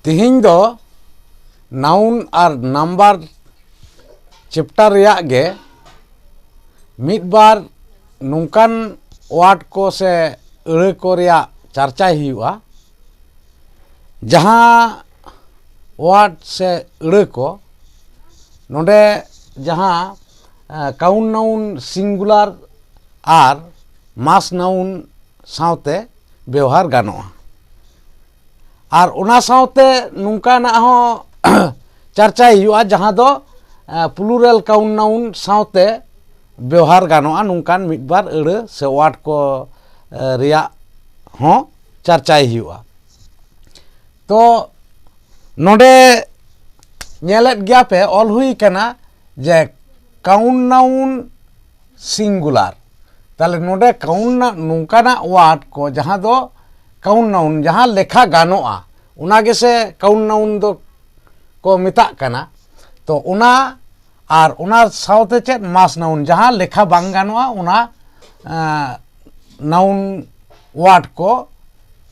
तिहिं दो नाउन और number chapter रिया गे मिद बार नोंकान ward को से अड़े को रिया चर्चा हुआ जहाँ वार्ड से अड़े को नोडे जहाँ काउन नाउन सिंगुलर और मास नाउन साउते व्यवहार गानोआ और उना साउते नुंकाना हो चर्चा हुआ जहाँ दो प्लूरल काउन नाउन साउते व्यवहार गानोआ नुंकान मिदबार अड़े से वार्ड को रिया हो चर्चा हुआ तो नोडे नेलेत गया पे ऑल हुई कना जे काउन नाउन सिंगुलर ताले नोडे काउन नुंकाना वार्ड को जहाँ दो काउन नाउन जहाँ लेखा गानोआ उना के से काउन नाउन दो को मिता कना तो उना और उना साउते चेत मास नाउन जहाँ लेखा बांग गानोआ उना नाउन वार्ड को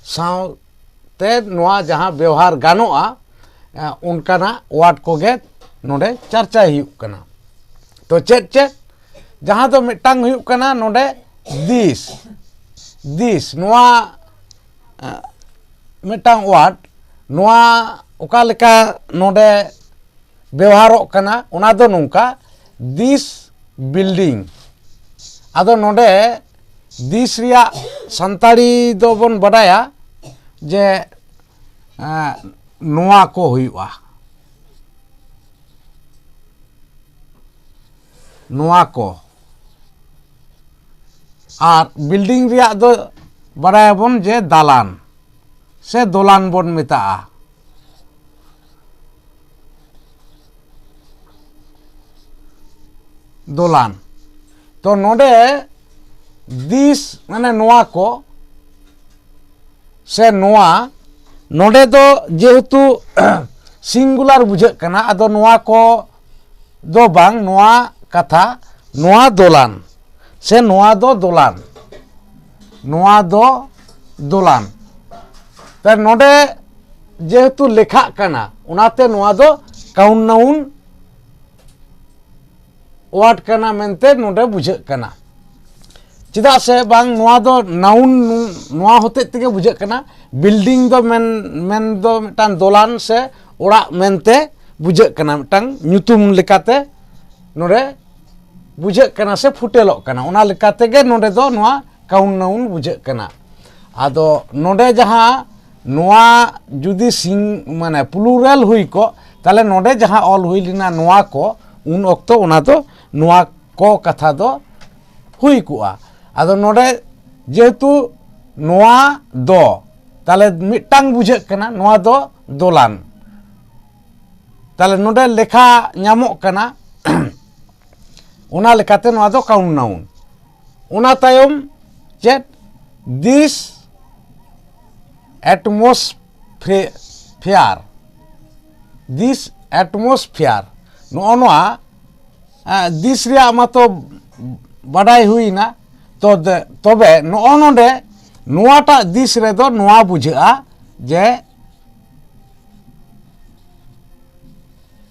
साउते नोआ जहाँ व्यवहार गानोआ उनकाना वार्ड को गे नोडे चर्चा हुई कना तो चेत चेत जहाँ तो मिटांग हुई कना नोडे दिस नोआ मिटांग वार्ड नोआ ओका लेका नोडे व्यवहारों कना उना दो नोंका दिस बिल्डिंग आदो नोडे दिस रिया संताड़ी दो बन बडाया जे नोआ को हुआ नोआ को और बिल्डिंग रिया दो बडाया बन जे दालान से दोलान बन मिता दोलान तो नोडे दिस माने नोआ को से नोआ नोडे दो जेहेतु सिंगुलर बुझे कना अदो नोआ को दो बांग नोआ कथा नोआ दोलान से नोआ दो दोलान तो नोडे जेहेतु लेखा कना उनाते नोआ दो काउन नाउन वार्ड कना मेनते नोडे बुझे कना चिदा से बांग नोआ दो नाउन नोआ होते तेगे बुझे कना बिल्डिंग दो मेन दो मिटान दोलान से ओड़ा मेनते बुझे कना मिटान न्यूतुम लेकाते नोडे बुझे कना से फुटेलो कना उना लेकाते गे नोडे दो नोआ काउन नाउन बुझे कना आदो नोडे जहाँ नोआ जुदी सिंग माने प्लूरल हुई को ताले नोडे जहाँ ऑल हुई लिना नोआ को उन ओक्तो उना दो नोआ को कथा दो हुई कुआ आदो नोडे जेहेतु नोआ दो ताले मिटांग बुझे कना नोआ दो दोलान ताले नोडे लेखा न्यामो कना उना लेकाते नोआ दो काउन नाउन उना तायम चेत दिस एटमोस्फियर नो नोआ दिस रिया मातो बडाई हुई ना तो तबे नो नोडे नोआटा दिस रे दो नोआ बुझा जे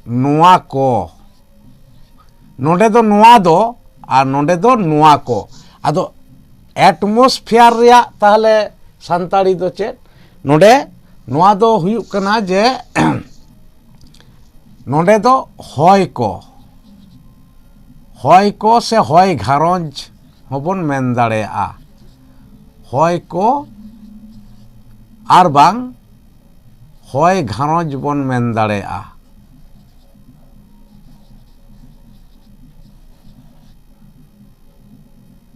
नोआ को नोडे दो नोआ दो और नोडे दो नोआ को आदो एटमोस्फियर रिया ताहले संताड़ी दो चेत नोडे नोआ दो हुयुक कना जे नोडे दो हॉय को से हॉय घारंज होबन मेन दाड़ेया हॉय को आर बांग हॉय घारंज बन मेन दाड़ेया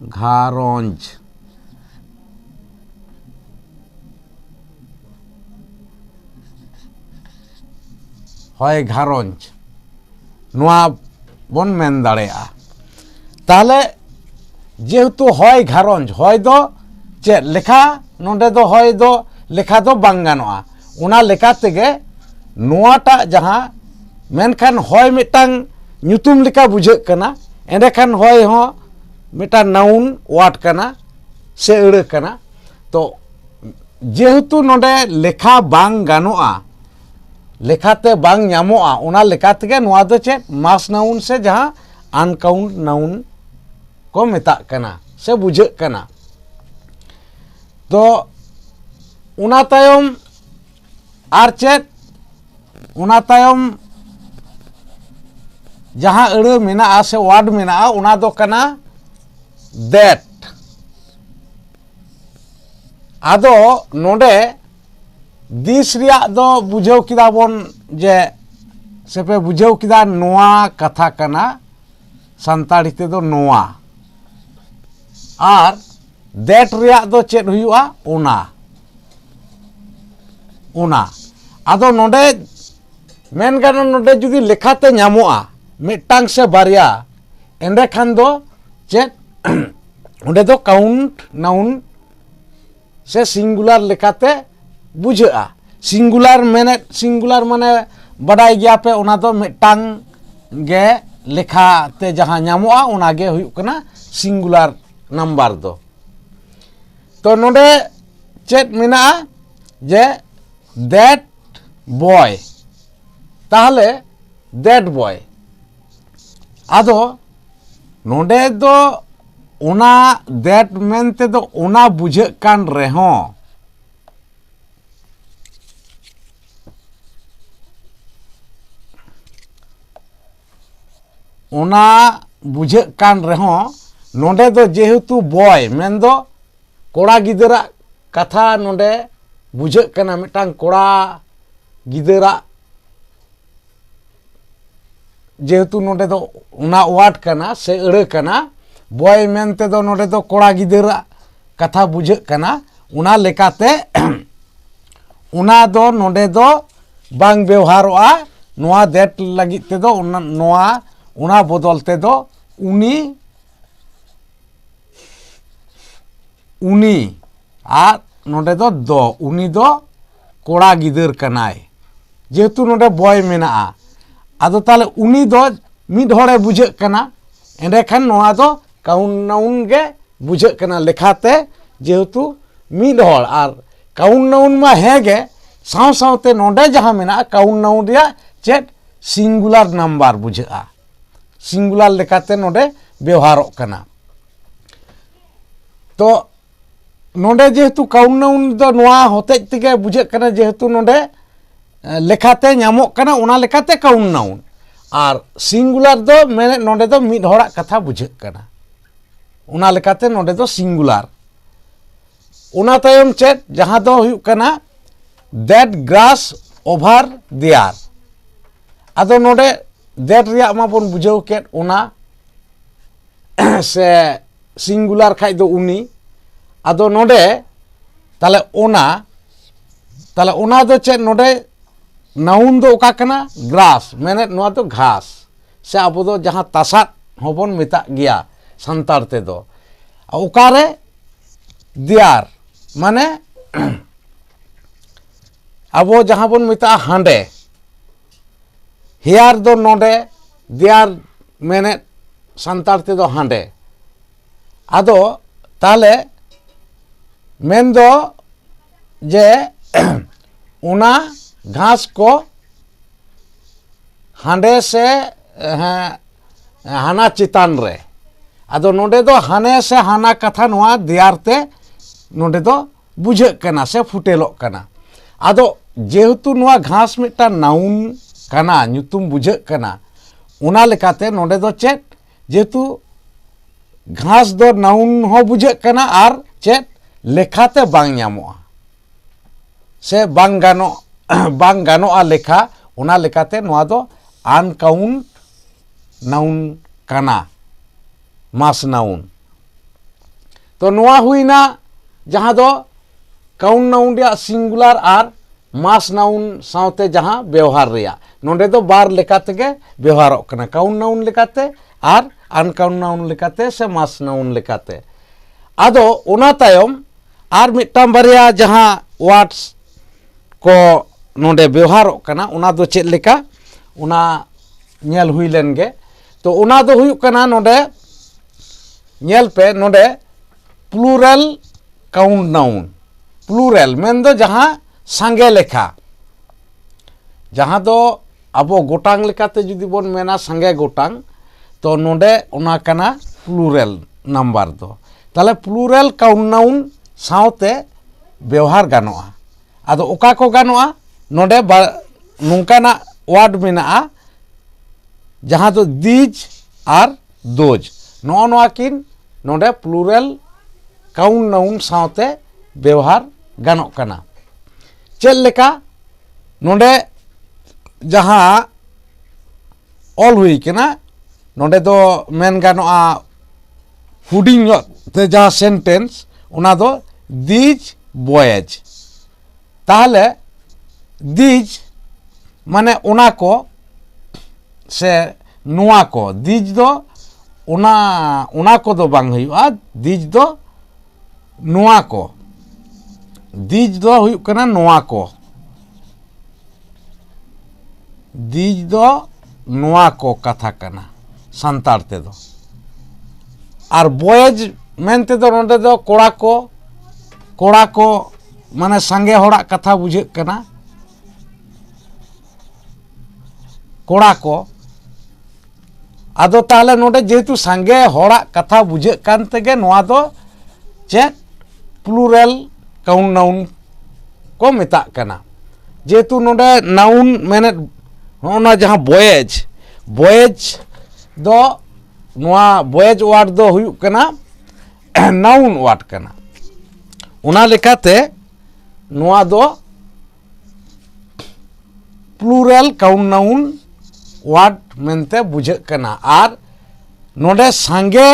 घारंज हॉय घारंज नोआ बन मेन दाड़ेया ताले जेहेतु हॉय घारंज हॉय दो चे लेखा नोडे दो हॉय दो लेखा दो बांग गानोआ उना लेखा तेगे नोआटा जहाँ मेनखान हॉय मिटांग न्यूतुम लेखा बुझे कना एंडेखान हॉय हो मिटा नाउन वार्ड कना से अड़े कना तो जेहेतु नोडे लेखा बांग गानोआ लेखाते बांग ᱧᱟᱢᱚᱜᱼᱟ ᱚᱱᱟ लेखा तेगे नोआ दो चेत मास नाउन से जहां अनकाउंट नाउन को मेताग कना से बुझाग कना। तो उना तायम आर चेत उना तायम जहां अड़ मेना से वार्ड मेना उना दो कना दैट। आदो नोडे दिस रिया दो बुझाव किदा बोन जे सेपे बुझाव किदा नोआ कथा कना संताड़ी ते दो नोआ आर दैट रिया दो चेत हुआ उना उना। आदो नोडे मेन गाना नोडे जुदी लेखाते ᱧᱟᱢᱚᱜᱼᱟ मिटांग से बारिया एंडे खान दो चेत उंडे दो काउंट नाउन से सिंगुलर लेखाते बुझागा। सिंगुलर मेने सिंगुलर माने बडाई गया पे उना दो मिटांग गे लेखाते जहां ᱧᱟᱢᱚᱜᱼᱟ उना गे हुयुग कना सिंगुलर नंबर दो। तो नोडे चेत मेना जे दैट बॉय ताहले दैट बॉय आदो नोडे दो उना दैट मेनते दो उना बुझाग कान रेहों उना बुझाग कान रेहों नोडे दो जेहेतु बॉय मेन दो कोड़ा गिदरा कथा नोडे बुझाग कना मिटांग कोड़ा गिदरा जेहेतु नोडे दो उना वार्ड कना से अड़ कना बॉय मेनते दो नोडे दो कोड़ा गिदरा कथा बुझाग कना उना लेकाते उना दो नोडे दो बांग व्यवहारोआ नोआ दैट लगी ते दो उना नोआ उना बदलते दो उनी उनी आ नोडे दो उनी दो कोड़ा गिदर कनाय जेहेतु नोडे बॉय मेना आदो ताले उनी दो मिड होड़े बुझाग कना एंडे खान नोआ दो काउंट नाउन गे बुझाग कना लेखाते जेहेतु मिड होड़ आर काउंट नाउन मा हेगे साव सावते नोडे जहां मेना काउंट नाउन रिया चेत सिंगुलर नंबर बुझागा सिंगुलर लेखाते नोडे व्यवहारोग कना। तो नोडे जेहेतु काउंट नाउन दो नोआ होतेज तेगे बुझाग कना जेहेतु नोडे लेखाते ᱧᱟᱢᱚᱜ कना उना लेखाते काउंट नाउन आर सिंगुलर दो मेने नोडे दो मिड होड़ा कथा बुझाग कना उना लेखाते नोडे दो सिंगुलर। उना तायम चेत जहां दो हुयुग कना दैट ग्रास ओवर देयर आदो नोडे दैट रिया मा बोन बुझाव केट उना से सिंगुलर खाइ दो उनी आदो नोडे ताले उना दो चेत नोडे नाउन दो ओका कना ग्रास मेने नोआ दो घास से अब दो जहां तासात होबन मेता गया संतार ते दो ओकारे दियार माने अब जहां बन मेता हांडे हियार दो नोडे दियार मेने संतार ते दो हांडे आदो ताले मेन दो जे उना घास को हांडे से हाना चितान रे आदो नोडे दो हाने से हाना कथा नोआ दियार ते नोडे दो बुझाग कना से फुटेलोग कना। आदो जेहेतु नोआ घास मिटा नाउन कना ᱧᱩᱛᱩᱢ बुझाग कना उना लेकाते नोडे दो चेत जेहेतु घास दो नाउन हो बुझाग कना आर चेत लेखाते बांग ᱧᱟᱢᱚᱜᱼᱟ से बांग गानोआ लेखा उना लेकाते नोआ दो अनकाउंट नाउन कना मास नाउन। तो नोआ हुईना जहां दो काउंट नाउन रिया सिंगुलर आर मास नाउन सावते जहां व्यवहार रिया नोडे दो बार लेकाते गे व्यवहारोग कना काउंट नाउन लेकाते आर अनकाउंट नाउन लेकाते से मास नाउन लेकाते। आदो उना तायम आर मिटाम बारिया जहां वार्ड्स को नोडे व्यवहारोग कना उना दो चेत लेका उना नेल हुई लेन गे। तो उना दो हुयुग कना नोडे नेल पे नोडे प्लूरल काउंट नाउन प्लूरल मेन दो जहां सांगे लेखा जहाँ दो अबो गोटांग लेकाते जुदी बोन मेना संगे गोटांग तो नोडे उना कना प्लूरल नंबर दो ताले प्लूरल काउंट नाउन साउते व्यवहार गानोआ आदो ओका को गानोआ नोडे नुंकाना वार्ड मेना जहाँ दो दीज आर दोज नो नोआ किन नोडे प्लूरल काउंट नाउन साउते व्यवहार गानो कना चेल लेका नोडे जहाँ ऑल हुई कना नोडे दो मेन गानोआ हुडिंग ते जहाँ सेंटेंस उना दो दीज बॉयज ताहले दीज माने उना को से नुआ को दीज दो उना को दो बांग हुआ दीज दो नुआ को दीज दो हुई कना नुआ को दीज दो नुआ को कथा कना संतार ते दो और बॉयज मेनते दो नोडे दो कोड़ा को माने संगे होड़ा कथा बुझे कना कोड़ा को आदो ताले नोडे जेतु संगे होड़ा कथा बुझे कान तेगे नोआ दो चेक प्लूरल काउंट नाउन को मेता कना जेतु नोडे नाउन मेने होना जहाँ बॉयज दो नोआ बॉयज वार्ड दो हुई कना नाउन वार्ड कना उना लेकाते नोआ दो प्लूरल काउंट नाउन वार्ड मेनते बुझे कना आर नोडे संगे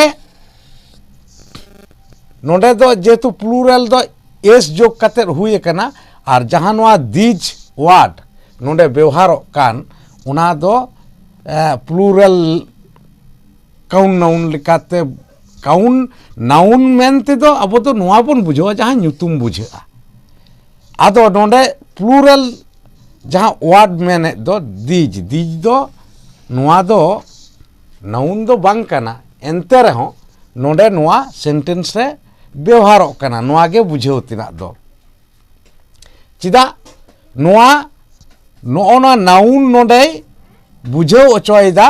नोडे दो जेतु प्लूरल दो एस जोग कते हुई कना और जहाँ नोआ दीज वार्ड नोडे व्यवहार कान उना दो प्लूरल काउंट नाउन लेकाते काउंट नाउन मेनते दो अब तो नोआ बन बुझो जहाँ न्यूतुम बुझेगा आदो नोडे प्लूरल जहाँ वार्ड मेने दो दीज दो नोआ दो नाउन दो बांग कना एंते रहो नोडे नोआ सेंटेंस रे व्यवहार कना नोआ गे बुझेव तिना दो चिदा नोआ नोना नाउन नोडे बुझेव अचोयदा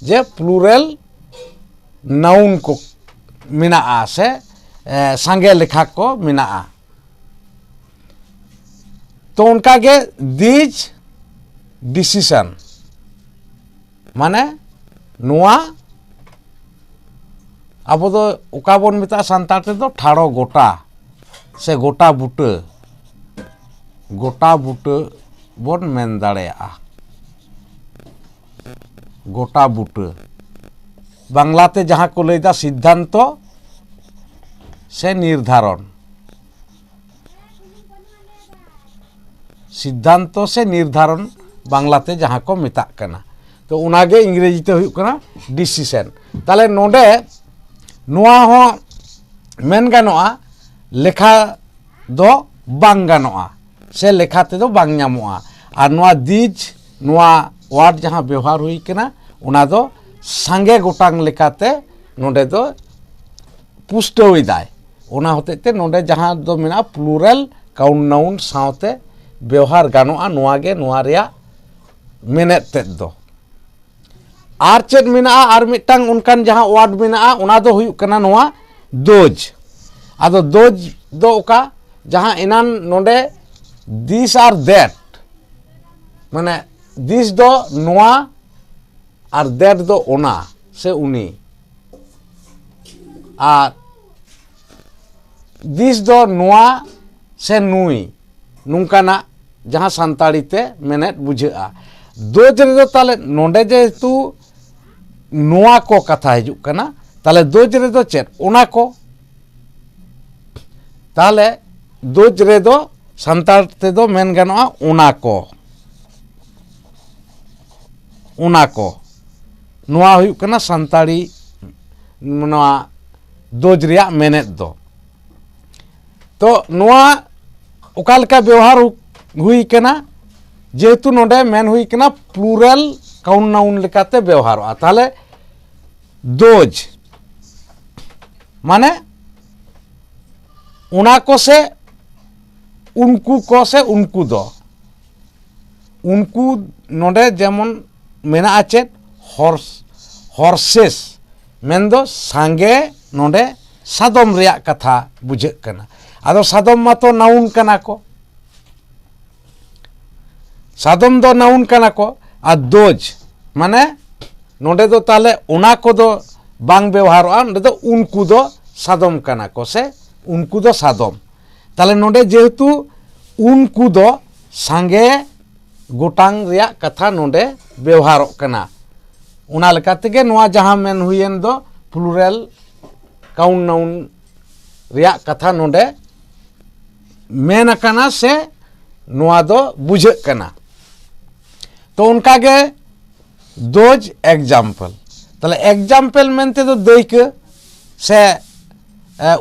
जे प्लूरल नाउन को मिना से संगे लेखा को मिना तो उनका के दीज डिसीजन माने नोआ अब दो उका बोन मिता संतार ते दो ठाड़ो गोटा से गोटा बुटे बोन मेन दाड़ेया गोटा बुटे बांग्लाते जहाँ को लैदा सिद्धांतो से निर्धारण सिद्धांतो से निर्धारण बांग्लाते जहाँ को मेता कना तो उनागे इंग्रेजी ते हुई कना डिसीजन ताले नोडे नोआ हो मेन गानोआ लेखा दो बांग गानोआ से लेखा ते दो बांग न्यामोआ और नोआ दीज नोआ वार्ड जहाँ व्यवहार हुई कना उना दो संगे गोटांग लेकाते नोडे दो पुष्टोई दाय उना होते ते नोडे जहाँ दो मेना प्लूरल काउंट नाउन साउते व्यवहार गानोआ नोआ गे नोआ रिया मेने ते दो आर चेद मेना आर मिटांग उनकान जहाँ वार्ड मेना उना दो हुई कना नोआ दोज आदो दोज दो ओका जहाँ इनान नोडे दिस आर दैट माने दिस दो नोआ और दैट दो ओना से उनी और दिस दो नोआ से नुई नुंकाना जहाँ संताड़ी ते मेने बुझेगा दोज रे दो ताले नोडे जेतु नोआ को कथा हिजुक कना ताले दोज रे दो चेत ओना को ताले दोज रे दो संताड़ ते दो मेन गानोआ ओना को नोआ हुई कना संताड़ी नोआ दोज रिया मेनेत दो तो नोआ ओकालका व्यवहार हुई कना जेतु नोडे मेन हुई कना प्लूरल काउंट नाउन लेकाते व्यवहार ताले दोज माने उना को से उनको दो उनको नोडे जेमन मेना चेत हॉर्सेस मेंदो सांगे नोडे सादम रिया कथा बुझे कना आदो सादम मातो नाउन कना को सादम दो नाउन कना को आ दोज माने नोडे दो ताले उना को दो बांग व्यवहारोआ नोडे दो उनको दो सादम कना को से उनको दो सादम ताले नोडे जेहेतु उनको दो सांगे गोटांग रिया कथा नोडे व्यवहारो कना उना लेकातेगे नोआ जहां मेन हुयेन दो प्लुरल काउंट नाउन रिया कथा नोडे मेन कना से नोआ दो बुझे कना तो उनका के दोज एग्जाम्पल ताले एग्जाम्पल मेनते दो दैक से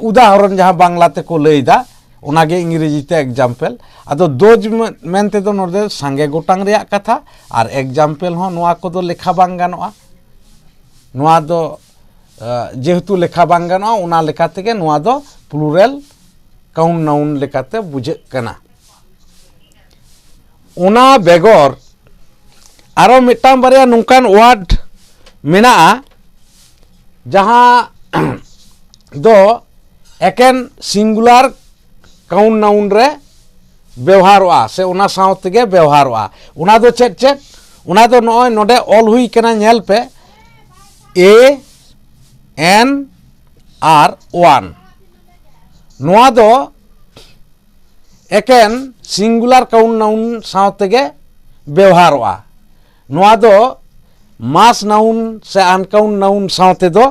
उदाहरण जहां बांग्लाते को लैदा उनागे इंग्रेजीते एग्जाम्पल आदो दोज मेनते दो नोडे सांगे गोटांग रिया कथा और एग्जाम्पल हो नोआ को दो लेखा बांग गानोआ नोआ दो जेहेतु लेखा बांग गानोआ उना लेकाते के नोआ दो प्लुरल काउंट नाउन लेकाते बुझे कना उना बेगोर आरो मिटांग बारिया नुकान वार्ड मेना जहां दो एकेन सिंगुलर काउंट नाउन रे व्यवहारोआ से उना साउतेगे व्यवहारोआ उना दो चेक चेक उना दो नॉय नोडे ऑल हुई कना नेल पे ए एन आर वन नोआ दो एकेन सिंगुलर काउंट नाउन साउतेगे व्यवहारोआ नोआ दो मास नाउन से अनकाउंट नाउन साउते दो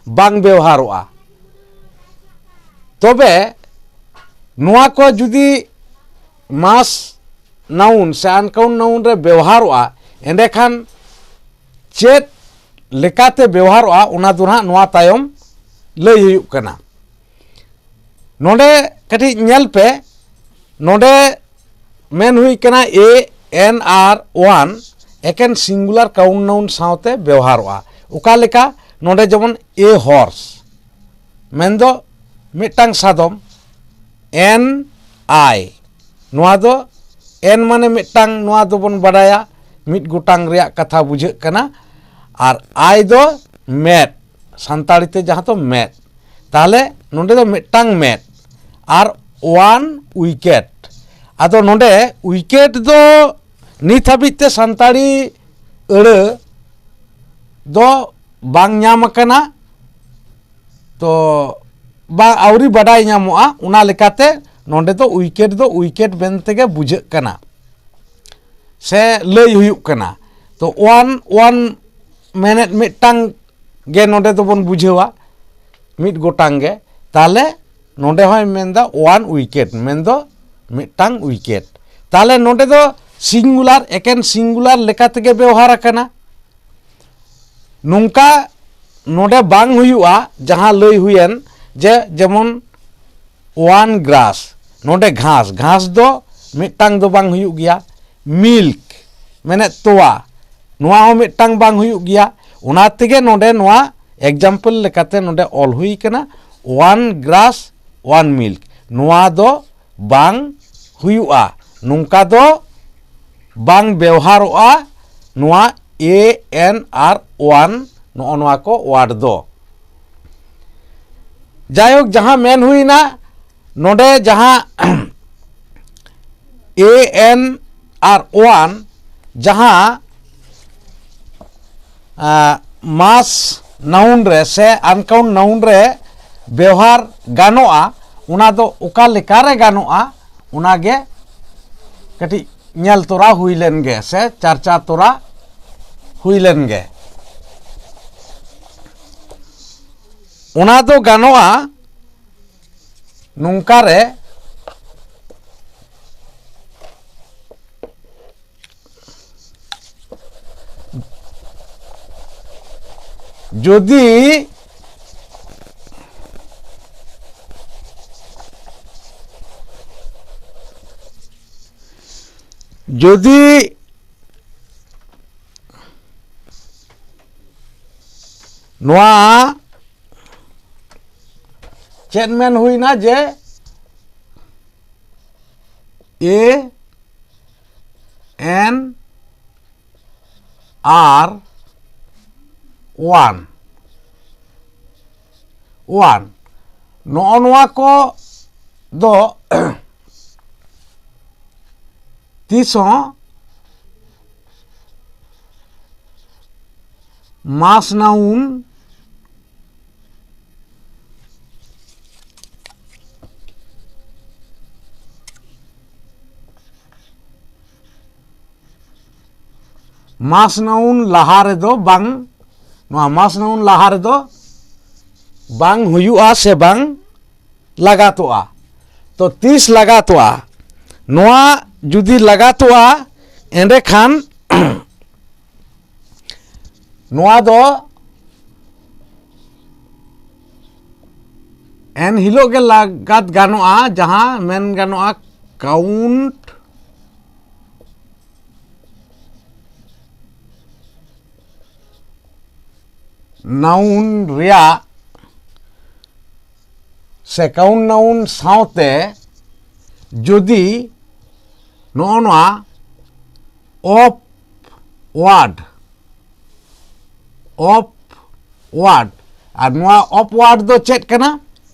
बांग व्यवहारोआ तबे नोआ को जुदी मास नाउन से अनकाउंट नाउन रे व्यवहारोआ एंडे खान चेत लेकाते व्यवहारोआ उना दो ना नोआ तायम लई हुयुक कना नोडे कटी नेल पे नोडे मेन हुई कना ए एन आर वन एकेन सिंगुलर काउंट नाउन साउते व्यवहारोआ उका लेका नोडे जेमन ए हॉर्स मेंदो मिटांग सादम एन आई नोआ दो एन माने मिटांग नोआ दो बन बडाया मिट गोटांग रिया कथा बुझे कना और आई दो मेट संताड़ीते जहां तो मेट ताहले नोडे दो मिटांग मेट और वन विकेट आदो नोडे विकेट दो नित हाबिते संताड़ी अड़े दो बांग ᱧᱟᱢ कना तो बा आउरी बडाई ᱧᱟᱢᱚᱜᱼᱟ उना लेकाते नोडे दो विकेट बेनतेगे बुझे कना से लई हुयुक कना तो वन मेनेट मिटांग गे नोडे दो बन बुझेवा मिट गोटांग गे ताले नोडे होय मेनदा वन विकेट मेनदो मिटांग विकेट ताले नोडे दो सिंगुलर एकेन सिंगुलर लेकातेगे व्यवहार कना नुंका नोडे बांग हुयुआ जहां लई हुयेन जे जेमन वन ग्रास नोडे घास घास दो मिटांग दो बांग हुयुग गया मिल्क मेने तोवा नोआ हो मिटांग बांग हुयुग गया उना तेगे नोडे नोआ एग्जाम्पल लेकाते नोडे ऑल हुई कना वन ग्रास वन मिल्क नोआ दो बांग हुयुआ नुंका दो बांग व्यवहारोआ नोआ ए एन आर वन नोआ को वार्ड दो जायक जहां मेन हुई ना नोडे जहां ए एन आर वन जहां मास नाउन रे से अनकाउंट नाउन रे व्यवहार गानोआ उना दो उका लेका रे गानोआ उना गे कटी नेल तोरा हुई लेन गे से चर्चा तोरा हुई लेन गे उना दो गानोआ नुंका रे যদি যদি নোয়া চেয়ারম্যান হই না যে এ এন R1 ᱱᱚᱜᱼᱚ ᱱᱚᱣᱟ ᱠᱚ ᱫᱚ ᱛᱤᱥᱦᱚᱸ মাস নাউন মাস নাউন লাহা রেদো বাং নয়া মাস নাউন লাহা রেদো বাং হুᱭᱩᱜᱼᱟ ᱥᱮ বাং লাগাতোয়া তো তিস লাগাতোয়া নয়া যদি লাগাতোয়া এন্ডে খান নয়া দো एन हिलो के लागत गानोआ जहां मेन गानोआ काउंट नाउन रिया से काउंट नाउन साउते जुदी नोनवा ऑफ वार्ड और नोआ ऑफ वार्ड दो चेक करना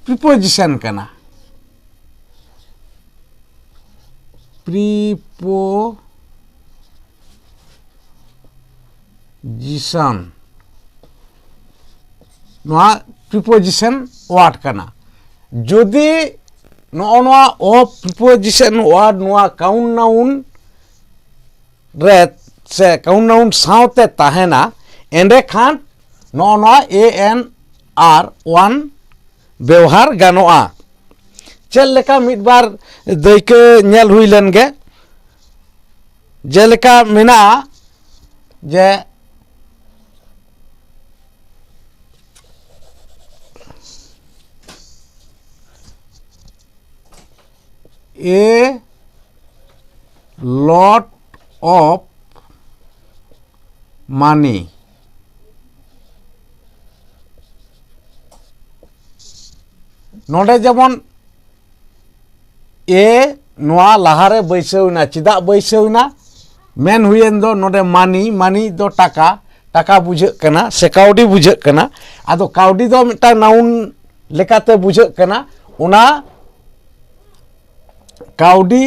प्रीपोजिशन करना प्रीपोजिशन नोआ प्रीपोजिशन वार्ड करना जदि नोआ ऑफ प्रीपोजिशन वार्ड नोआ काउंट नाउन रे से काउंट नाउन साउते ताहेना एंडे खान नोआ ANR1 व्यवहार गानोआ चल लेका मिड बार दैके नेल हुई लन गे जेलेका मेना जे a lot of money नोडे जमन ए नोआ लाहारे बैसौना चिदा बैसौना मेन हुएन दो नोडे मानी दो टाका बुझे कना से काउडी बुझे कना आदो काउडी दो मिटा नाउन लेकाते बुझे कना उना काउडी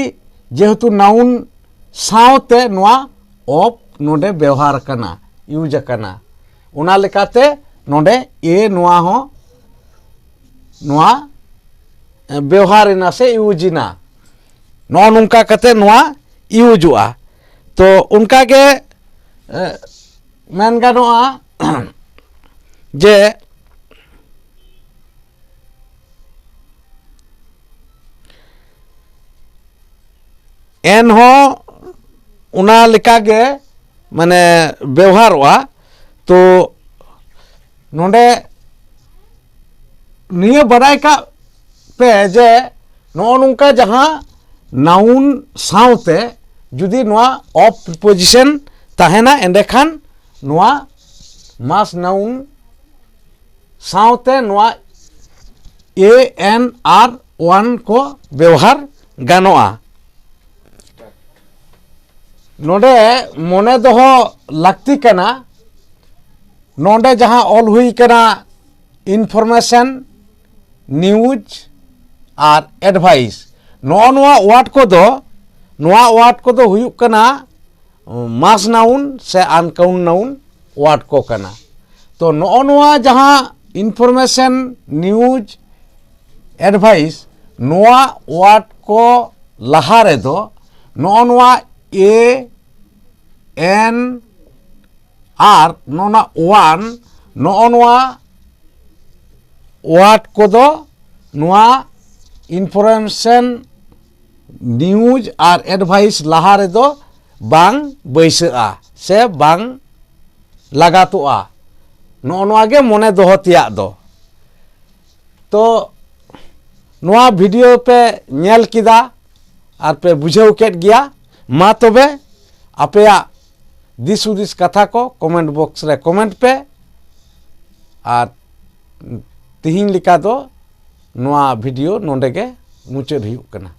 जेहेतु नाउन साउते नोआ ऑफ नोडे व्यवहार कना यूज कना उना लेकाते नोडे ए नोआ हो नोआ व्यवहार से यूजिना नो नुका कते नोआ यूजुआ तो उनका के मेन गानोआ जे एन हो उना लिका के माने व्यवहारवा तो नोडे निये बड़ाई का पे जे नो नुका जहां नाउन साउते जुदी नोआ ऑफ प्रीपोजिशन ताहेना एंडे खान नोआ मास नाउन साउते नोआ ANR1 को व्यवहार गानोआ नोडे मोने दोहो लगती कना नोडे जहां ऑल हुई कना इनफॉर्मेशन न्यूज और एडवाइस नोआ वार्ड को दो हुयुक कना मास नाउन से अनकाउंट नाउन वार्ड को कना तो नोआ जहां इनफॉर्मेशन न्यूज एडवाइस नोआ वार्ड को लहा रे दो नोआ ANR नोना 1 नोआ वार्ड को दो नोआ इनफॉर्मेशन न्यूज और एडवाइस लहा रे दो बांग बैसआ से बांग लगातोआ नोआ गे मने दोहतिया दो तो नोआ वीडियो पे नेल किदा और पे बुझाव केट गया मा तबे आपेया दिस उदिस कथा को कमेंट बॉक्स रे कमेंट पे और तिहिन लिका दो नोआ वीडियो नोंडे के मुचाद हुयुक कना।